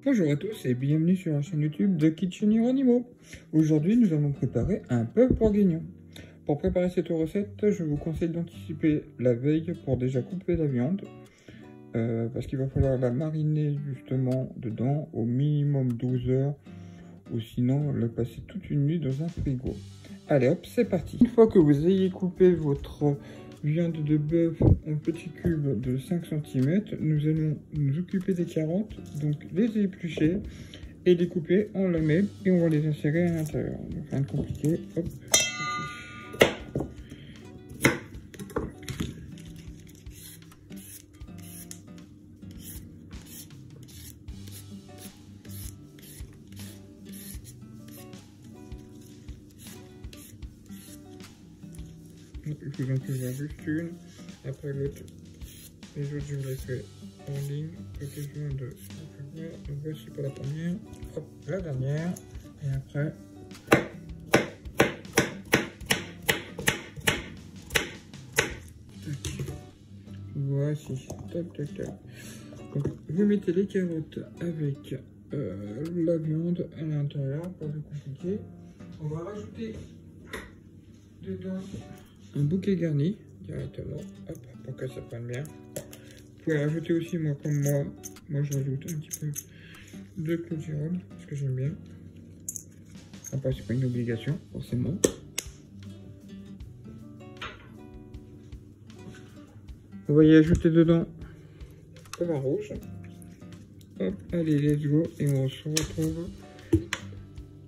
Bonjour à tous et bienvenue sur la chaîne YouTube de Kitchen Hieronimo. Aujourd'hui, nous allons préparer un bœuf bourguignon. Pour préparer cette recette, je vous conseille d'anticiper la veille pour déjà couper la viande. Parce qu'il va falloir la mariner justement dedans au minimum 12 heures. Ou sinon, la passer toute une nuit dans un frigo. Allez hop, c'est parti. Une fois que vous ayez coupé votre viande de bœuf en petits cubes de 5 cm, nous allons nous occuper des carottes, donc les éplucher et les couper en lamelles et on va les insérer à l'intérieur. Donc rien de compliqué, hop. Je vous en fais juste une, après l'autre, les autres je vous les fais en ligne, pas besoin de faire. Donc voici pour la première, hop, la dernière, et après, voici, tac tac tac. Donc vous mettez les carottes avec la viande à l'intérieur, pas de compliqué. On va rajouter dedans un bouquet garni directement, hop, pour que ça prenne bien. Vous pouvez rajouter aussi, moi je rajoute un petit peu de clou de girofle, parce que j'aime bien. Après, c'est pas une obligation, forcément. Vous voyez ajouter dedans le vin rouge. Hop, allez, let's go, et on se retrouve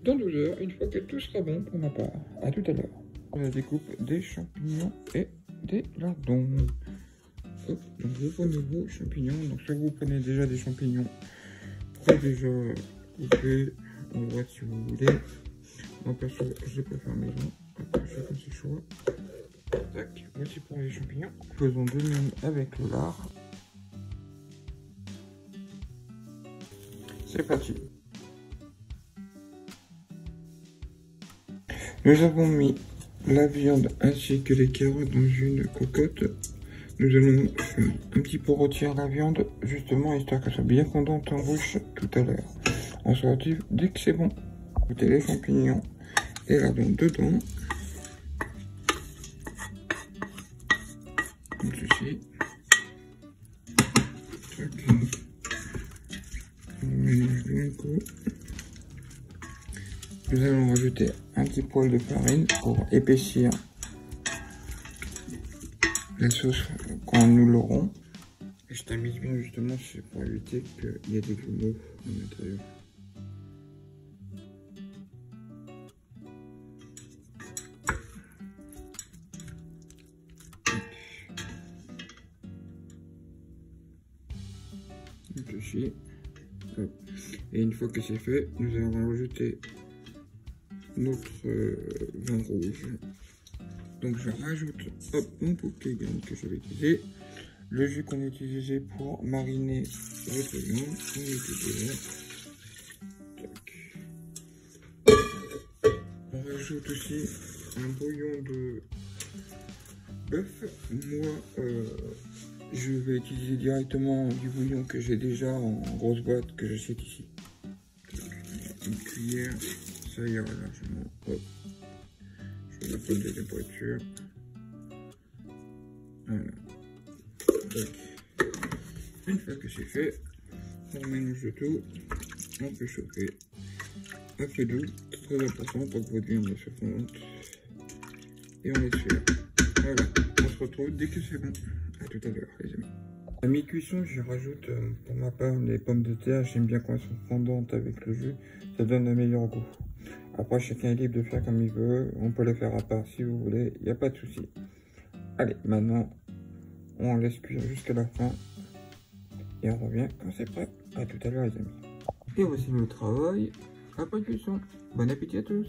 dans 12 heures, une fois que tout sera bon pour ma part. À tout à l'heure. La découpe des champignons et des lardons. Hop, donc vous prenez vos champignons. Donc soit vous prenez déjà des champignons déjà coupés en droite si vous voulez. Moi perso, je les préfère maison. Chacun ses choix. Tac, voici pour les champignons. Faisons de même avec le lard. C'est parti. Nous avons mis la viande ainsi que les carottes dans une cocotte. Nous allons faire un petit peu rôtir la viande, justement histoire qu'elle soit bien fondante en bouche tout à l'heure. On se retrouve dès que c'est bon. Mettez les champignons et la viande dedans. Comme ceci. On mélange bien coup. Nous allons rajouter un petit poil de farine pour épaissir la sauce quand nous l'aurons. Je tamise bien justement, c'est pour éviter qu'il y ait des grumeaux à l'intérieur. Donc ceci. Et une fois que c'est fait, nous allons rajouter notre vin rouge. Donc je rajoute mon bouquet garni que j'avais utilisé, le jus qu'on a utilisé pour mariner votre viande, on met dedans. On rajoute aussi un bouillon de bœuf. Moi je vais utiliser directement du bouillon que j'ai déjà en grosse boîte que j'achète ici. Une cuillère, ça ira largement. Hop. Je vais la poêle de température. Voilà. Donc, une fois que c'est fait, on mélange le tout. On peut chauffer à feu doux, très important pour que votre viande se fonde. Et on laisse faire. Voilà. On se retrouve dès que c'est bon. À tout à l'heure, les amis. À mi-cuisson, je rajoute pour ma part les pommes de terre. J'aime bien quand elles sont fondantes avec le jus. Ça donne un meilleur goût. Après, chacun est libre de faire comme il veut. On peut les faire à part si vous voulez. Il n'y a pas de souci. Allez, maintenant, on laisse cuire jusqu'à la fin. Et on revient quand c'est prêt. À tout à l'heure, les amis. Et voici le travail après cuisson. Bon appétit à tous.